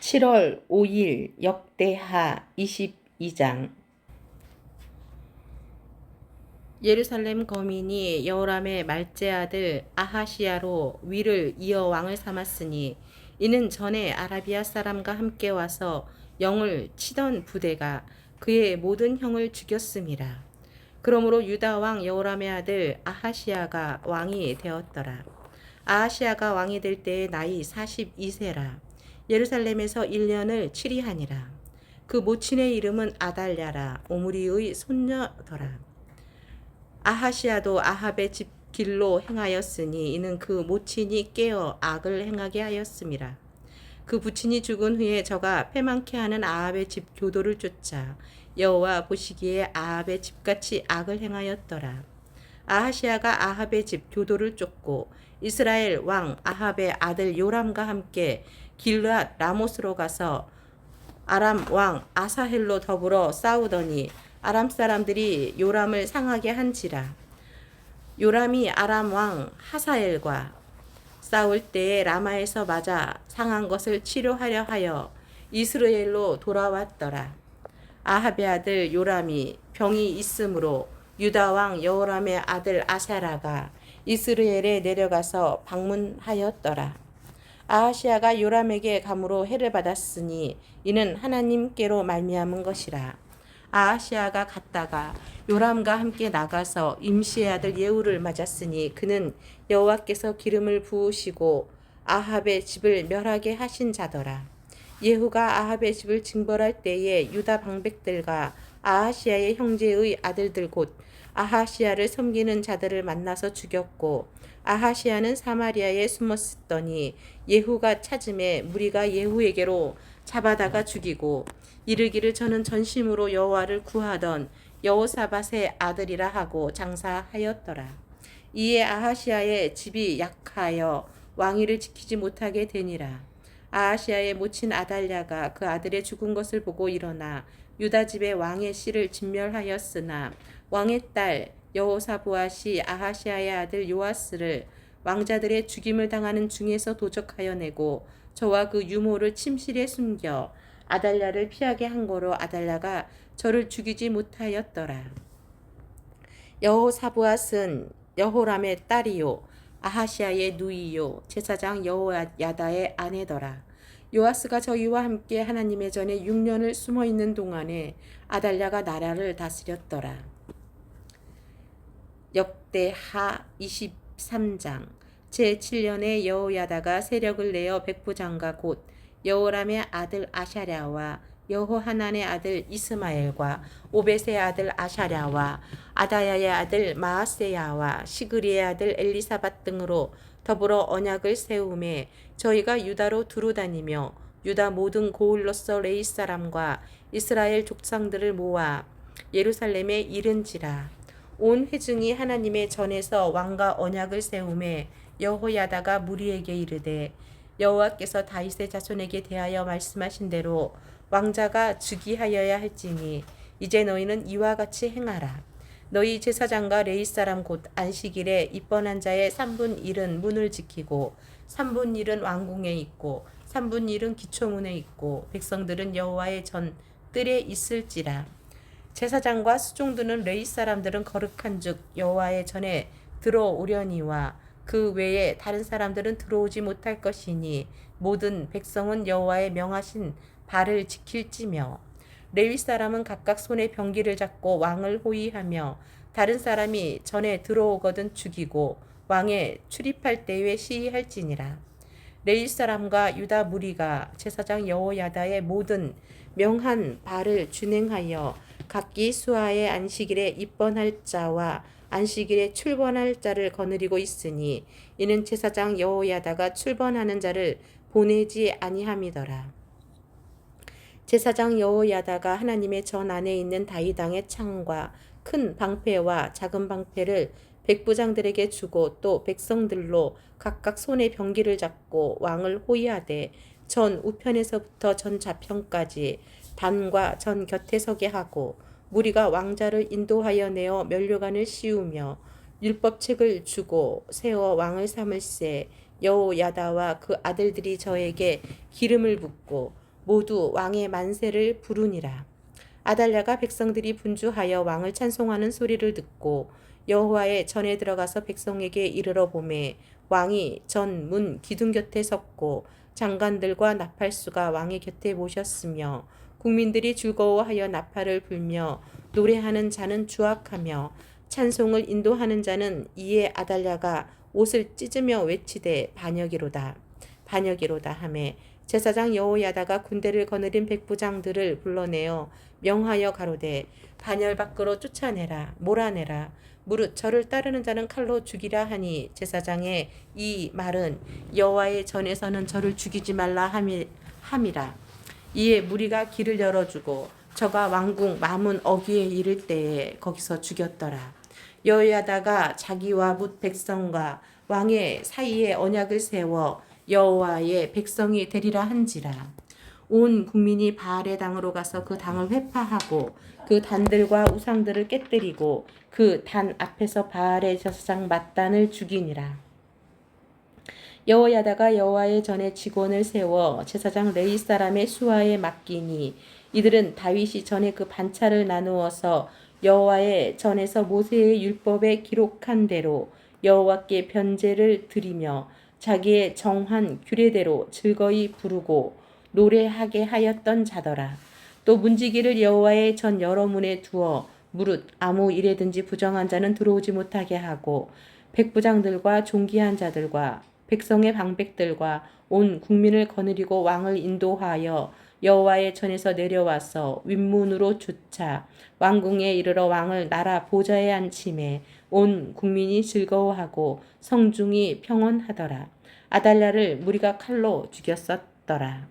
7월 5일 역대하 22장. 예루살렘 거민이 여호람의 말제 아들 아하시야로 위를 이어 왕을 삼았으니 이는 전에 아라비아 사람과 함께 와서 영을 치던 부대가 그의 모든 형을 죽였음이라. 그러므로 유다 왕 여호람의 아들 아하시야가 왕이 되었더라. 아하시야가 왕이 될 때의 나이 42세라. 예루살렘에서 1년을 치리하니라. 그 모친의 이름은 아달랴라. 오므리의 손녀더라. 아하시야도 아합의 집 길로 행하였으니 이는 그 모친이 깨어 악을 행하게 하였음이라. 그 부친이 죽은 후에 저가 패망케 하는 아합의 집 교도를 쫓아 여호와 보시기에 아합의 집같이 악을 행하였더라. 아하시야가 아합의 집 교도를 쫓고 이스라엘 왕 아합의 아들 요람과 함께 길르앗 라못으로 가서 아람 왕 아사헬로 더불어 싸우더니 아람 사람들이 요람을 상하게 한지라. 요람이 아람 왕 하사엘과 싸울 때에 라마에서 맞아 상한 것을 치료하려 하여 이스라엘로 돌아왔더라. 아합의 아들 요람이 병이 있으므로 유다 왕 여호람의 아들 아사라가 이스라엘에 내려가서 방문하였더라. 아하시야가 요람에게 감으로 해를 받았으니 이는 하나님께로 말미암은 것이라. 아하시야가 갔다가 요람과 함께 나가서 임시의 아들 예후를 맞았으니 그는 여호와께서 기름을 부으시고 아합의 집을 멸하게 하신 자더라. 예후가 아합의 집을 징벌할 때에 유다 방백들과 아하시야의 형제의 아들들 곧 아하시야를 섬기는 자들을 만나서 죽였고 아하시야는 사마리아에 숨었더니 예후가 찾음에 무리가 예후에게로 잡아다가 죽이고 이르기를 저는 전심으로 여호와를 구하던 여호사밧의 아들이라 하고 장사하였더라. 이에 아하시야의 집이 약하여 왕위를 지키지 못하게 되니라. 아하시야의 모친 아달랴가 그 아들의 죽은 것을 보고 일어나 유다 집의 왕의 씨를 진멸하였으나 왕의 딸 여호사보앗이 아하시야의 아들 요아스를 왕자들의 죽임을 당하는 중에서 도적하여 내고 저와 그 유모를 침실에 숨겨 아달랴를 피하게 한 거로 아달랴가 저를 죽이지 못하였더라. 여호사보앗은 여호람의 딸이요 아하시야의 누이요 제사장 여호야다의 아내더라. 요아스가 저희와 함께 하나님의 전에 6년을 숨어 있는 동안에 아달랴가 나라를 다스렸더라. 역대하 23장. 제7년에 여호야다가 세력을 내어 백부장과 곧 여호람의 아들 아샤랴와 여호하난의 아들 이스마엘과 오벳의 아들 아샤랴와 아다야의 아들 마아세야와 시그리의 아들 엘리사밧 등으로 더불어 언약을 세우매 저희가 유다로 두루 다니며 유다 모든 고을로서 레이 사람과 이스라엘 족상들을 모아 예루살렘에 이른지라. 온 회중이 하나님의 전에서 왕과 언약을 세우매 여호야다가 무리에게 이르되 여호와께서 다윗의 자손에게 대하여 말씀하신 대로 왕자가 즉위하여야 할지니 이제 너희는 이와 같이 행하라. 너희 제사장과 레위 사람 곧 안식일에 입번한 자의 3분 1은 문을 지키고 3분 1은 왕궁에 있고 3분 1은 기초문에 있고 백성들은 여호와의 전 뜰에 있을지라. 제사장과 수종드는 레위 사람들은 거룩한즉 여호와의 전에 들어오려니와 그 외에 다른 사람들은 들어오지 못할 것이니 모든 백성은 여호와의 명하신 바를 지킬지며 레위 사람은 각각 손에 병기를 잡고 왕을 호위하며 다른 사람이 전에 들어오거든 죽이고 왕에 출입할 때에 시위할지니라. 레위 사람과 유다 무리가 제사장 여호야다의 모든 명한 바를 준행하여 각기 수하의 안식일에 입번할 자와 안식일에 출번할 자를 거느리고 있으니 이는 제사장 여호야다가 출번하는 자를 보내지 아니함이더라. 제사장 여호야다가 하나님의 전 안에 있는 다윗왕의 창과 큰 방패와 작은 방패를 백부장들에게 주고 또 백성들로 각각 손에 병기를 잡고 왕을 호위하되 전 우편에서부터 전 좌편까지 단과 전 곁에 서게 하고 무리가 왕자를 인도하여 내어 면류관을 씌우며 율법책을 주고 세워 왕을 삼을세 여호야다와 그 아들들이 저에게 기름을 붓고 모두 왕의 만세를 부르니라. 아달랴가 백성들이 분주하여 왕을 찬송하는 소리를 듣고 여호와의 전에 들어가서 백성에게 이르러 보매 왕이 전 문 기둥 곁에 섰고 장관들과 나팔수가 왕의 곁에 모셨으며 국민들이 즐거워하여 나팔을 불며 노래하는 자는 주악하며 찬송을 인도하는 자는 이에 아달랴가 옷을 찢으며 외치되 반역이로다 반역이로다 하매 제사장 여호야다가 군대를 거느린 백부장들을 불러내어 명하여 가로되 반열 밖으로 쫓아내라 몰아내라 무릇 저를 따르는 자는 칼로 죽이라 하니 제사장의 이 말은 여호와의 전에서는 저를 죽이지 말라 함이라. 이에 무리가 길을 열어주고 저가 왕궁 마문 어귀에 이를 때에 거기서 죽였더라. 여호야다가 자기와 뭇 백성과 왕의 사이에 언약을 세워 여호와의 백성이 되리라 한지라. 온 국민이 바알의 당으로 가서 그 당을 회파하고 그 단들과 우상들을 깨뜨리고 그 단 앞에서 바알의 제사장 mat단을 죽이니라. 여호야다가 여호와의 전에 직원을 세워 제사장 레위 사람의 수하에 맡기니 이들은 다윗이 전에 그 반차를 나누어서 여호와의 전에서 모세의 율법에 기록한 대로 여호와께 변제를 드리며 자기의 정한 규례대로 즐거이 부르고 노래하게 하였던 자더라. 또 문지기를 여호와의 전 여러 문에 두어 무릇 아무 일에든지 부정한 자는 들어오지 못하게 하고 백부장들과 존귀한 자들과 백성의 방백들과 온 국민을 거느리고 왕을 인도하여 여호와의 전에서 내려와서 윗문으로 주차 왕궁에 이르러 왕을 나라 보좌에 앉히매 온 국민이 즐거워하고 성중이 평온하더라. 아달랴를 무리가 칼로 죽였었더라.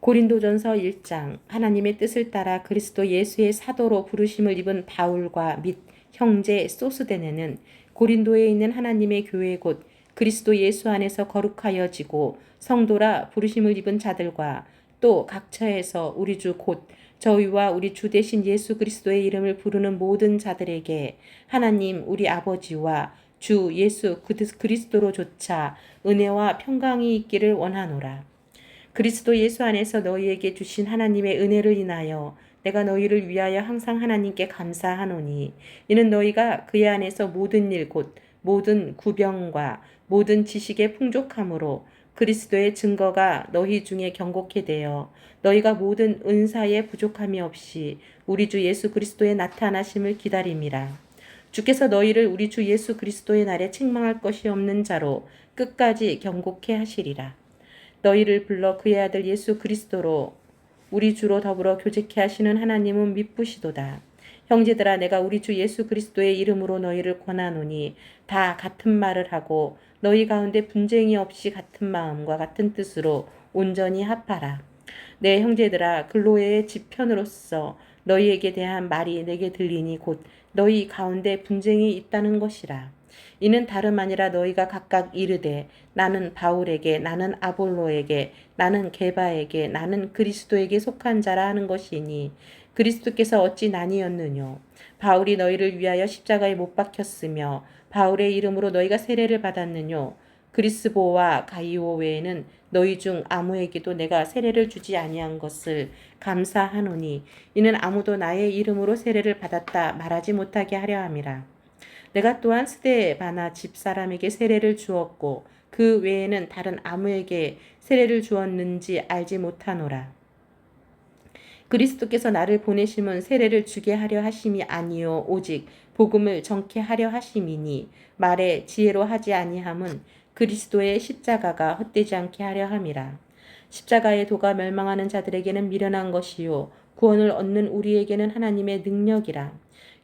고린도전서 1장. 하나님의 뜻을 따라 그리스도 예수의 사도로 부르심을 입은 바울과 및 형제 소스데네는 고린도에 있는 하나님의 교회 곧 그리스도 예수 안에서 거룩하여지고 성도라 부르심을 입은 자들과 또 각처에서 우리 주 곧 저희와 우리 주 대신 예수 그리스도의 이름을 부르는 모든 자들에게 하나님 우리 아버지와 주 예수 그리스도로조차 은혜와 평강이 있기를 원하노라. 그리스도 예수 안에서 너희에게 주신 하나님의 은혜를 인하여 내가 너희를 위하여 항상 하나님께 감사하노니 이는 너희가 그의 안에서 모든 일 곧 모든 구병과 모든 지식의 풍족함으로 그리스도의 증거가 너희 중에 경고케 되어 너희가 모든 은사에 부족함이 없이 우리 주 예수 그리스도의 나타나심을 기다림이라. 주께서 너희를 우리 주 예수 그리스도의 날에 책망할 것이 없는 자로 끝까지 경고케 하시리라. 너희를 불러 그의 아들 예수 그리스도로 우리 주로 더불어 교제케 하시는 하나님은 미쁘시도다. 형제들아 내가 우리 주 예수 그리스도의 이름으로 너희를 권하노니 다 같은 말을 하고 너희 가운데 분쟁이 없이 같은 마음과 같은 뜻으로 온전히 합하라. 내 형제들아 글로에의 지편으로서 너희에게 대한 말이 내게 들리니 곧 너희 가운데 분쟁이 있다는 것이라. 이는 다름 아니라 너희가 각각 이르되 나는 바울에게 나는 아볼로에게 나는 게바에게 나는 그리스도에게 속한 자라 하는 것이니 그리스도께서 어찌 나뉘었느뇨. 바울이 너희를 위하여 십자가에 못 박혔으며 바울의 이름으로 너희가 세례를 받았느뇨. 그리스보와 가이오 외에는 너희 중 아무에게도 내가 세례를 주지 아니한 것을 감사하노니 이는 아무도 나의 이름으로 세례를 받았다 말하지 못하게 하려 함이라. 내가 또한 스데바나 집사람에게 세례를 주었고 그 외에는 다른 아무에게 세례를 주었는지 알지 못하노라. 그리스도께서 나를 보내심은 세례를 주게 하려 하심이 아니요 오직 복음을 전케 하려 하심이니 말에 지혜로 하지 아니함은 그리스도의 십자가가 헛되지 않게 하려 함이라. 십자가의 도가 멸망하는 자들에게는 미련한 것이요 구원을 얻는 우리에게는 하나님의 능력이라.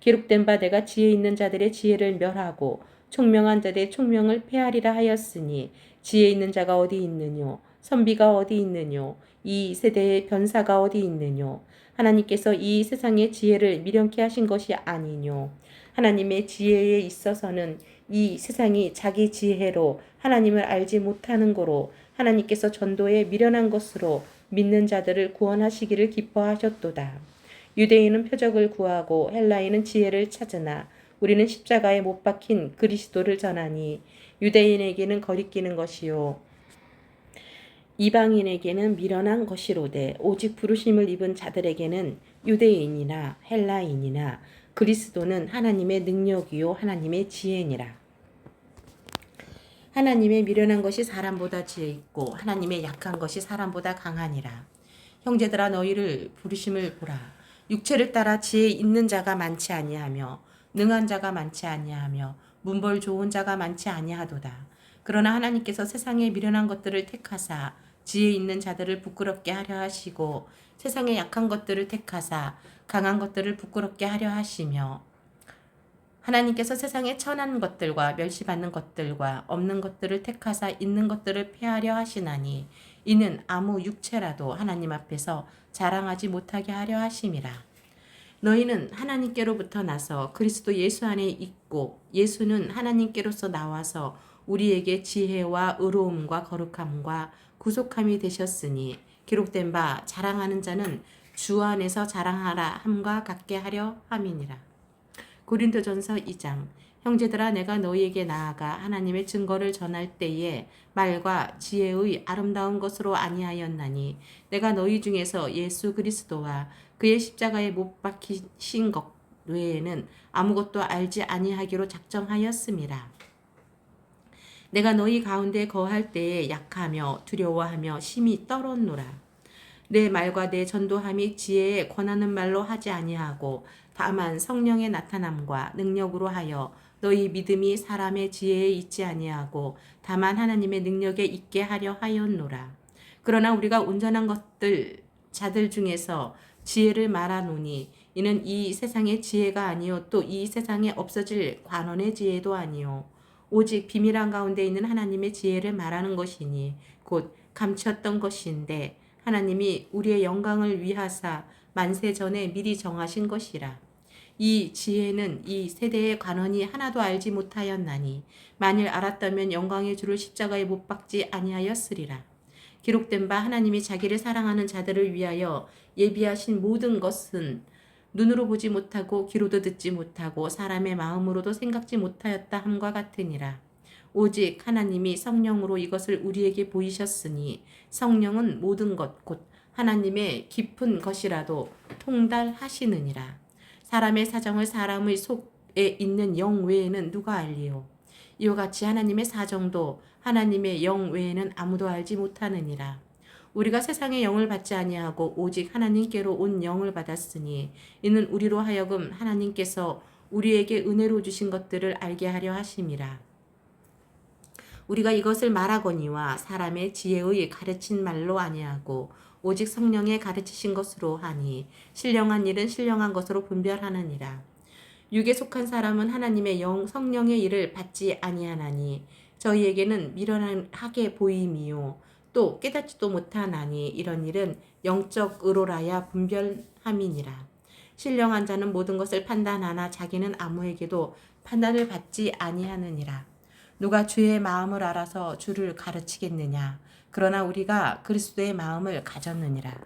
기록된 바 내가 지혜 있는 자들의 지혜를 멸하고 총명한 자들의 총명을 폐하리라 하였으니 지혜 있는 자가 어디 있느뇨 선비가 어디 있느뇨 이 세대의 변사가 어디 있느뇨 하나님께서 이 세상의 지혜를 미련케 하신 것이 아니뇨 하나님의 지혜에 있어서는 이 세상이 자기 지혜로 하나님을 알지 못하는 거로 하나님께서 전도에 미련한 것으로 믿는 자들을 구원하시기를 기뻐하셨도다. 유대인은 표적을 구하고 헬라인은 지혜를 찾으나 우리는 십자가에 못 박힌 그리스도를 전하니 유대인에게는 거리끼는 것이요 이방인에게는 미련한 것이로되 오직 부르심을 입은 자들에게는 유대인이나 헬라인이나 그리스도는 하나님의 능력이요 하나님의 지혜니라. 하나님의 미련한 것이 사람보다 지혜 있고 하나님의 약한 것이 사람보다 강하니라. 형제들아 너희를 부르심을 보라. 육체를 따라 지혜 있는 자가 많지 아니하며 능한 자가 많지 아니하며 문벌 좋은 자가 많지 아니하도다. 그러나 하나님께서 세상의 미련한 것들을 택하사 지혜 있는 자들을 부끄럽게 하려 하시고 세상의 약한 것들을 택하사 강한 것들을 부끄럽게 하려 하시며 하나님께서 세상의 천한 것들과 멸시받는 것들과 없는 것들을 택하사 있는 것들을 폐하려 하시나니 이는 아무 육체라도 하나님 앞에서 자랑하지 못하게 하려 하심이라. 너희는 하나님께로부터 나서 그리스도 예수 안에 있고 예수는 하나님께로서 나와서 우리에게 지혜와 의로움과 거룩함과 구속함이 되셨으니 기록된 바 자랑하는 자는 주 안에서 자랑하라 함과 같게 하려 함이니라. 고린도전서 2장. 형제들아 내가 너희에게 나아가 하나님의 증거를 전할 때에 말과 지혜의 아름다운 것으로 아니하였나니 내가 너희 중에서 예수 그리스도와 그의 십자가에 못 박히신 것 외에는 아무것도 알지 아니하기로 작정하였음이라. 내가 너희 가운데 거할 때에 약하며 두려워하며 심히 떨었노라. 내 말과 내 전도함이 지혜에 권하는 말로 하지 아니하고 다만 성령의 나타남과 능력으로 하여 너희 믿음이 사람의 지혜에 있지 아니하고 다만 하나님의 능력에 있게 하려 하였노라. 그러나 우리가 온전한 자들 중에서 지혜를 말하노니 이는 이 세상의 지혜가 아니요 또 이 세상에 없어질 관원의 지혜도 아니요 오직 비밀한 가운데 있는 하나님의 지혜를 말하는 것이니 곧 감추었던 것인데 하나님이 우리의 영광을 위하사 만세 전에 미리 정하신 것이라. 이 지혜는 이 세대의 관원이 하나도 알지 못하였나니 만일 알았다면 영광의 주를 십자가에 못 박지 아니하였으리라. 기록된 바 하나님이 자기를 사랑하는 자들을 위하여 예비하신 모든 것은 눈으로 보지 못하고 귀로도 듣지 못하고 사람의 마음으로도 생각지 못하였다 함과 같으니라. 오직 하나님이 성령으로 이것을 우리에게 보이셨으니 성령은 모든 것 곧 하나님의 깊은 것이라도 통달하시느니라. 사람의 사정을 사람의 속에 있는 영 외에는 누가 알리요? 이와 같이 하나님의 사정도 하나님의 영 외에는 아무도 알지 못하느니라. 우리가 세상의 영을 받지 아니하고 오직 하나님께로 온 영을 받았으니 이는 우리로 하여금 하나님께서 우리에게 은혜로 주신 것들을 알게 하려 하심이라. 우리가 이것을 말하거니와 사람의 지혜의 가르친 말로 아니하고 오직 성령의 가르치신 것으로 하니 신령한 일은 신령한 것으로 분별하느니라. 육에 속한 사람은 하나님의 영 성령의 일을 받지 아니하나니 저희에게는 미련하게 보임이요 또 깨닫지도 못하나니 이런 일은 영적 의로라야 분별함이니라. 신령한 자는 모든 것을 판단하나 자기는 아무에게도 판단을 받지 아니하느니라. 누가 주의 마음을 알아서 주를 가르치겠느냐? 그러나 우리가 그리스도의 마음을 가졌느니라.